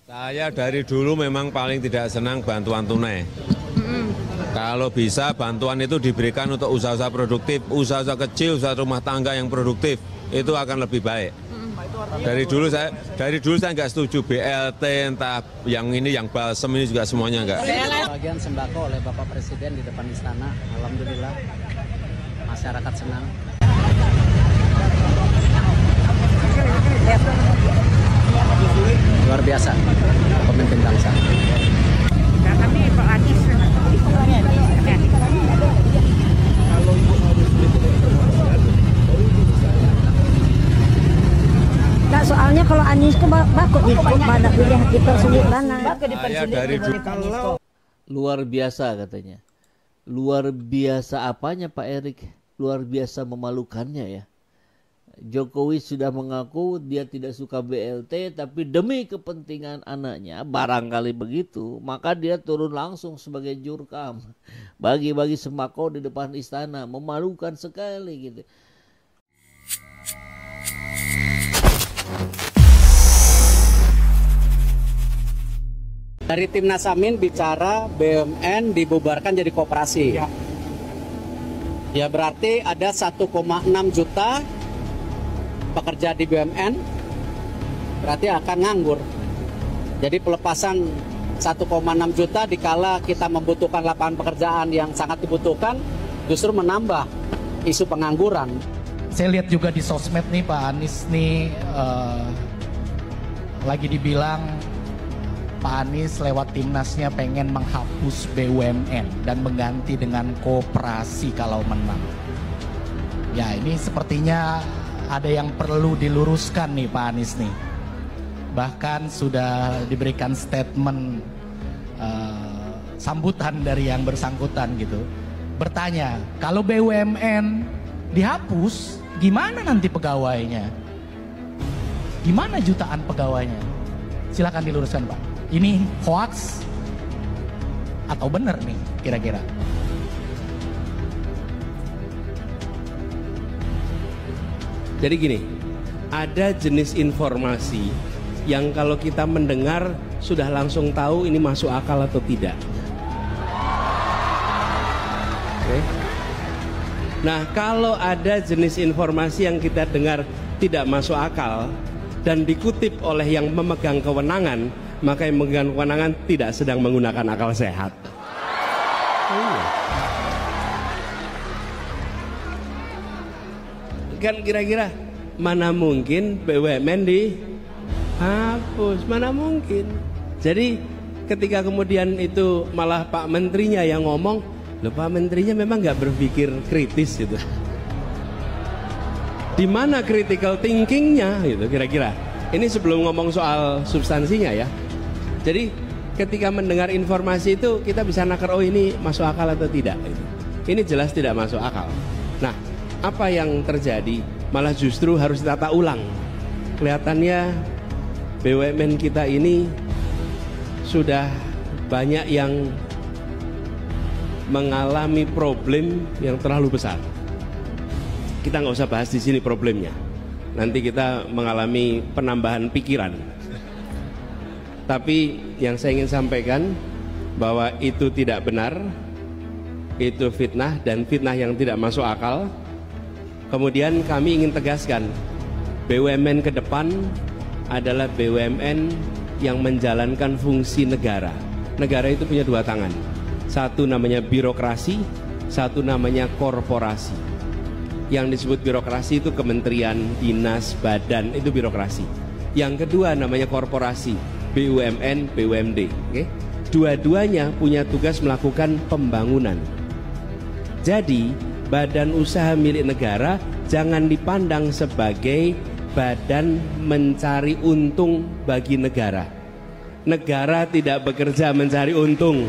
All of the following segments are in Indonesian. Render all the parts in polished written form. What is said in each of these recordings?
Saya dari dulu memang paling tidak senang bantuan tunai. Kalau bisa bantuan itu diberikan untuk usaha-usaha produktif, usaha-usaha kecil, usaha rumah tangga yang produktif, itu akan lebih baik. Dari dulu saya nggak setuju BLT, entah yang ini, yang balsem ini juga semuanya nggak. Bagian sembako oleh Bapak Presiden di depan istana, alhamdulillah masyarakat senang. Luar biasa pemimpin bangsa. Kami Pak Anies. Nah, soalnya kalau Anies ke bakut pada pilih dipersulit banget. Luar biasa katanya. Luar biasa apanya Pak Erik? Luar biasa memalukannya ya. Jokowi sudah mengaku dia tidak suka BLT, tapi demi kepentingan anaknya, barangkali begitu, maka dia turun langsung sebagai jurkam. Bagi-bagi sembako di depan istana, memalukan sekali gitu. Dari Timnas Amin bicara BUMN dibubarkan jadi koperasi. Ya berarti ada 1,6 juta pekerja di BUMN, berarti akan nganggur. Jadi pelepasan 1,6 juta dikala kita membutuhkan lapangan pekerjaan yang sangat dibutuhkan, justru menambah isu pengangguran. Saya lihat juga di sosmed nih Pak Anies nih lagi dibilang Pak Anies lewat timnasnya pengen menghapus BUMN dan mengganti dengan koperasi kalau menang. Ya ini sepertinya ada yang perlu diluruskan nih Pak Anies nih. Bahkan sudah diberikan statement sambutan dari yang bersangkutan gitu. Bertanya, kalau BUMN dihapus, gimana nanti pegawainya? Gimana jutaan pegawainya? Silakan diluruskan Pak. Ini hoax atau benar nih kira-kira? Jadi gini, ada jenis informasi yang kalau kita mendengar sudah langsung tahu ini masuk akal atau tidak. Oke. Nah, kalau ada jenis informasi yang kita dengar tidak masuk akal dan dikutip oleh yang memegang kewenangan, maka yang memegang kewenangan tidak sedang menggunakan akal sehat. Kan kira-kira mana mungkin BUMN dihapus, mana mungkin. Jadi ketika kemudian itu malah Pak Menterinya yang ngomong, loh Pak Menterinya memang nggak berpikir kritis gitu. Di mana critical thinkingnya gitu kira-kira. Ini sebelum ngomong soal substansinya ya. Jadi ketika mendengar informasi itu kita bisa nakar, oh ini masuk akal atau tidak. Ini jelas tidak masuk akal. Nah, apa yang terjadi? Malah justru harus ditata ulang. Kelihatannya BUMN kita ini sudah banyak yang mengalami problem yang terlalu besar. Kita nggak usah bahas di sini problemnya. Nanti kita mengalami penambahan pikiran. Tapi yang saya ingin sampaikan bahwa itu tidak benar, itu fitnah dan fitnah yang tidak masuk akal. Kemudian kami ingin tegaskan, BUMN ke depan adalah BUMN yang menjalankan fungsi negara. Negara itu punya dua tangan. Satu namanya birokrasi, satu namanya korporasi. Yang disebut birokrasi itu kementerian, dinas, badan, itu birokrasi. Yang kedua namanya korporasi, BUMN, BUMD. Okay? Dua-duanya punya tugas melakukan pembangunan. Jadi badan usaha milik negara jangan dipandang sebagai badan mencari untung bagi negara. Negara tidak bekerja mencari untung.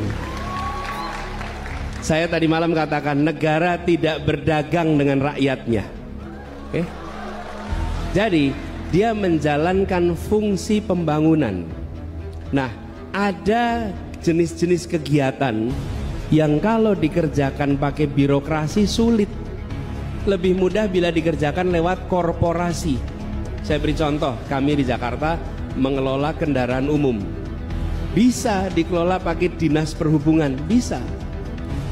Saya tadi malam katakan negara tidak berdagang dengan rakyatnya. Oke? Jadi dia menjalankan fungsi pembangunan. Nah, ada jenis-jenis kegiatan yang kalau dikerjakan pakai birokrasi sulit. Lebih mudah bila dikerjakan lewat korporasi. Saya beri contoh, kami di Jakarta mengelola kendaraan umum. Bisa dikelola pakai dinas perhubungan, bisa.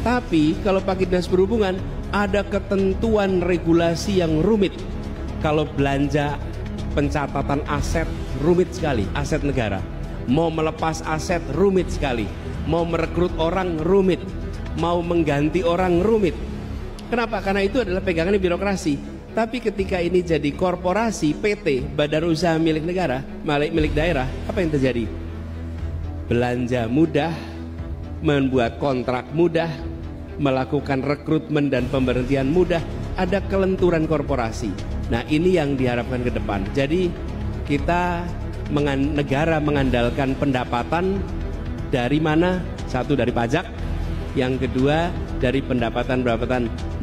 Tapi kalau pakai dinas perhubungan ada ketentuan regulasi yang rumit. Kalau belanja pencatatan aset rumit sekali, aset negara. Mau melepas aset rumit sekali. Mau merekrut orang rumit. Mau mengganti orang rumit. Kenapa? Karena itu adalah pegangan birokrasi. Tapi ketika ini jadi korporasi, PT, badan usaha milik negara, milik daerah, apa yang terjadi? Belanja mudah, membuat kontrak mudah, melakukan rekrutmen dan pemberhentian mudah, ada kelenturan korporasi. Nah, ini yang diharapkan ke depan. Jadi kita negara mengandalkan pendapatan dari mana? Satu dari pajak, yang kedua dari pendapatan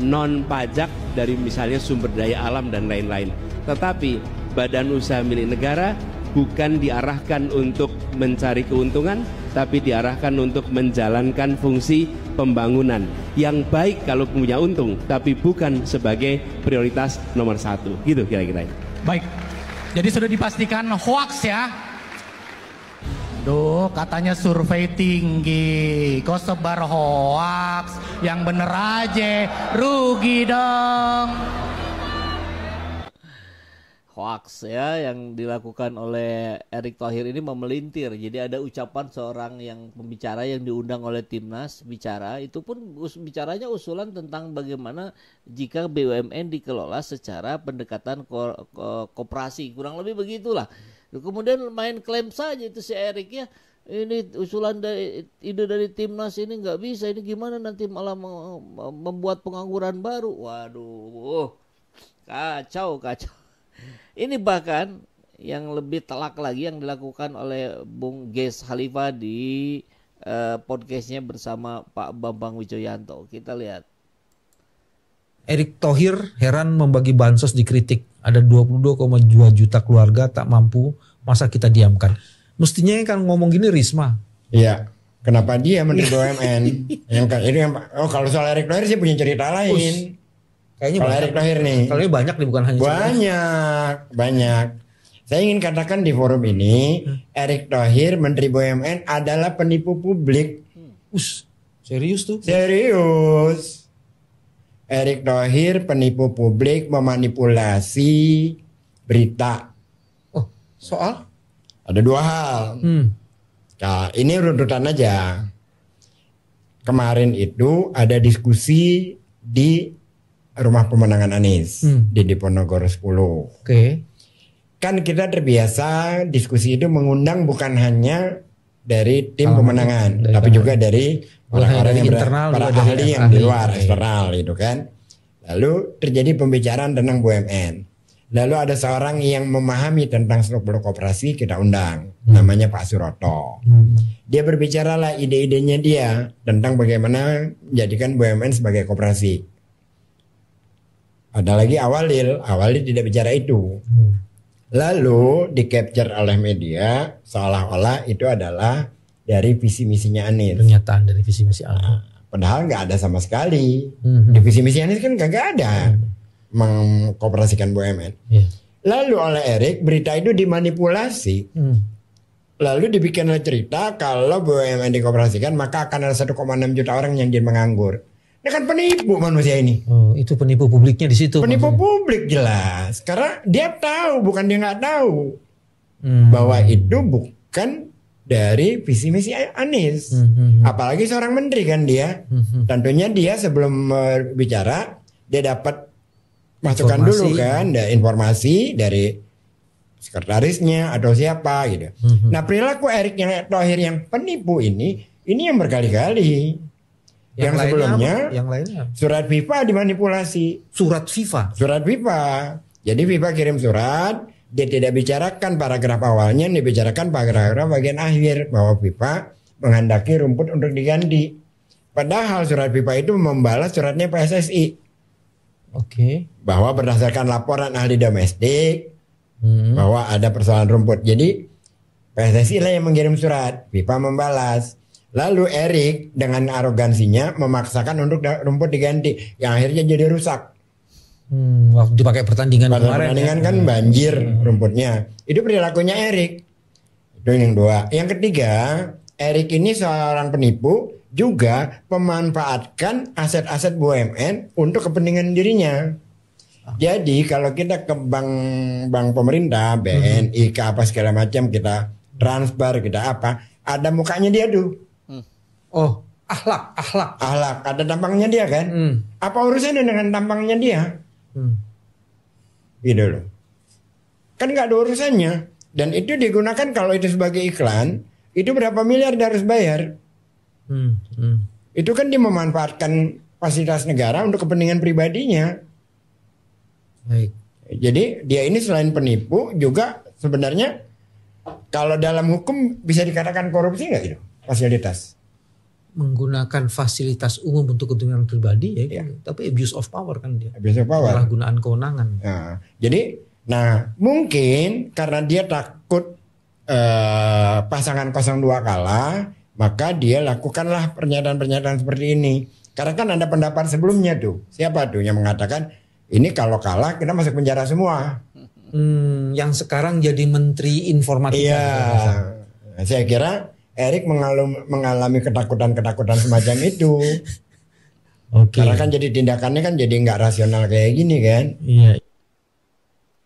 non pajak dari misalnya sumber daya alam dan lain-lain. Tetapi badan usaha milik negara bukan diarahkan untuk mencari keuntungan, tapi diarahkan untuk menjalankan fungsi pembangunan yang baik kalau punya untung, tapi bukan sebagai prioritas nomor 1. Gitu kira-kira. Baik, jadi sudah dipastikan hoax ya. Duh, katanya survei tinggi, kok sebar hoax, yang bener aja, rugi dong. Hoax ya yang dilakukan oleh Erick Thohir ini memelintir. Jadi ada ucapan seorang yang pembicara yang diundang oleh Timnas bicara, itu pun bicaranya usulan tentang bagaimana jika BUMN dikelola secara pendekatan koperasi, kurang lebih begitulah. Kemudian main klaim saja itu si Erick ya, ini usulan ide dari Timnas ini nggak bisa, ini gimana nanti malah membuat pengangguran baru. Waduh, kacau. Ini bahkan yang lebih telak lagi yang dilakukan oleh Bung Ges Khalifa di podcastnya bersama Pak Bambang Wijoyanto. Kita lihat. Erick Thohir heran membagi bansos dikritik. Ada 22,2 juta keluarga tak mampu, masa kita diamkan. Mestinya yang kan ngomong gini Risma. Iya. Kenapa dia Menteri BUMN? Kalau soal Erick Thohir sih punya cerita lain. Kayaknya kalau Erick Thohir nih. Kalau ini banyak nih, bukan hanya banyak. Saya ingin katakan di forum ini, Erick Thohir Menteri BUMN adalah penipu publik. Serius tuh? Serius. Erick Thohir penipu publik, memanipulasi berita. Oh, soal? Ada 2 hal. Nah, ini runtutan aja. Kemarin itu ada diskusi di Rumah Pemenangan Anies di Diponegoro 10. Oke. Kan kita terbiasa diskusi itu mengundang bukan hanya dari tim pemenangan, tapi juga dari orang-orang yang para ahli yang di luar eksternal itu kan. Lalu terjadi pembicaraan tentang BUMN. Lalu ada seorang yang memahami tentang seluk-beluk koperasi kita undang, namanya Pak Suroto. Dia berbicara lah ide-idenya dia tentang bagaimana menjadikan BUMN sebagai koperasi. Ada lagi Awalil tidak bicara itu. Lalu di capture oleh media seolah-olah itu adalah dari visi misinya Anies. Pernyataan dari visi misi Anies. Padahal nggak ada sama sekali. Di visi misi Anies kan nggak ada mengkoperasikan BUMN. Lalu oleh Erick berita itu dimanipulasi. Lalu dibikin cerita kalau BUMN dikoperasikan maka akan ada 1,6 juta orang yang jadi menganggur. Ini kan penipu manusia ini. Oh, itu penipu publiknya di situ. Penipu publik jelas. Karena dia tahu, bukan dia nggak tahu bahwa itu bukan dari visi misi Anies. Apalagi seorang menteri kan dia. Tentunya dia sebelum bicara dia dapat masukan dulu kan, informasi dari sekretarisnya atau siapa gitu. Nah perilaku Erick Thohir yang penipu ini yang berkali-kali. Yang sebelumnya surat FIFA dimanipulasi. Surat FIFA? Surat FIFA. Jadi FIFA kirim surat, dia tidak bicarakan paragraf awalnya, dia bicarakan paragraf bagian akhir bahwa FIFA menghendaki rumput untuk diganti. Padahal surat FIFA itu membalas suratnya PSSI. Oke. Bahwa berdasarkan laporan ahli domestik bahwa ada persoalan rumput. Jadi PSSI lah yang mengirim surat, FIFA membalas. Lalu Erick dengan arogansinya memaksakan untuk rumput diganti, yang akhirnya jadi rusak. Waktu dipakai pertandingan kemarin. Pertandingan kan banjir rumputnya. Itu perilakunya Erick. Itu yang 2. Yang ketiga, Erik ini seorang penipu, juga memanfaatkan aset-aset BUMN untuk kepentingan dirinya. Jadi kalau kita ke bank pemerintah, BNI, ke apa segala macam, kita transfer, kita apa, ada mukanya dia tuh. Oh, akhlak. Akhlak, ada tampangnya dia kan. Apa urusannya dengan tampangnya dia? Gitu loh. Kan nggak ada urusannya. Dan itu digunakan kalau itu sebagai iklan, itu berapa miliar dia harus bayar. Itu kan dia memanfaatkan fasilitas negara untuk kepentingan pribadinya. Baik. Jadi dia ini selain penipu juga sebenarnya kalau dalam hukum bisa dikatakan korupsi nggak itu fasilitas? Menggunakan fasilitas umum untuk kepentingan pribadi ya. Tapi abuse of power kan dia. Abuse of power. Penyalahgunaan kewenangan. Nah, jadi mungkin karena dia takut pasangan 02 kalah, maka dia lakukanlah pernyataan-pernyataan seperti ini. Karena kan ada pendapat sebelumnya tuh. Siapa tuh yang mengatakan ini kalau kalah kita masuk penjara semua. Yang sekarang jadi Menteri Informatika. Iya. Saya kira Erik mengalami ketakutan-ketakutan semacam itu. Karena kan jadi tindakannya kan jadi nggak rasional kayak gini kan. Iya.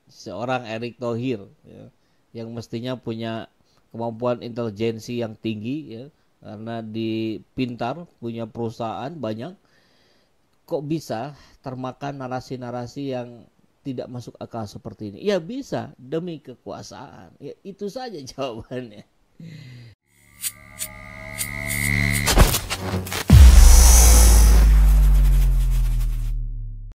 Seorang Erick Thohir ya, yang mestinya punya kemampuan intelijensi yang tinggi ya, karena pintar, punya perusahaan banyak, kok bisa termakan narasi-narasi yang tidak masuk akal seperti ini? Ya bisa, demi kekuasaan. Ya itu saja jawabannya.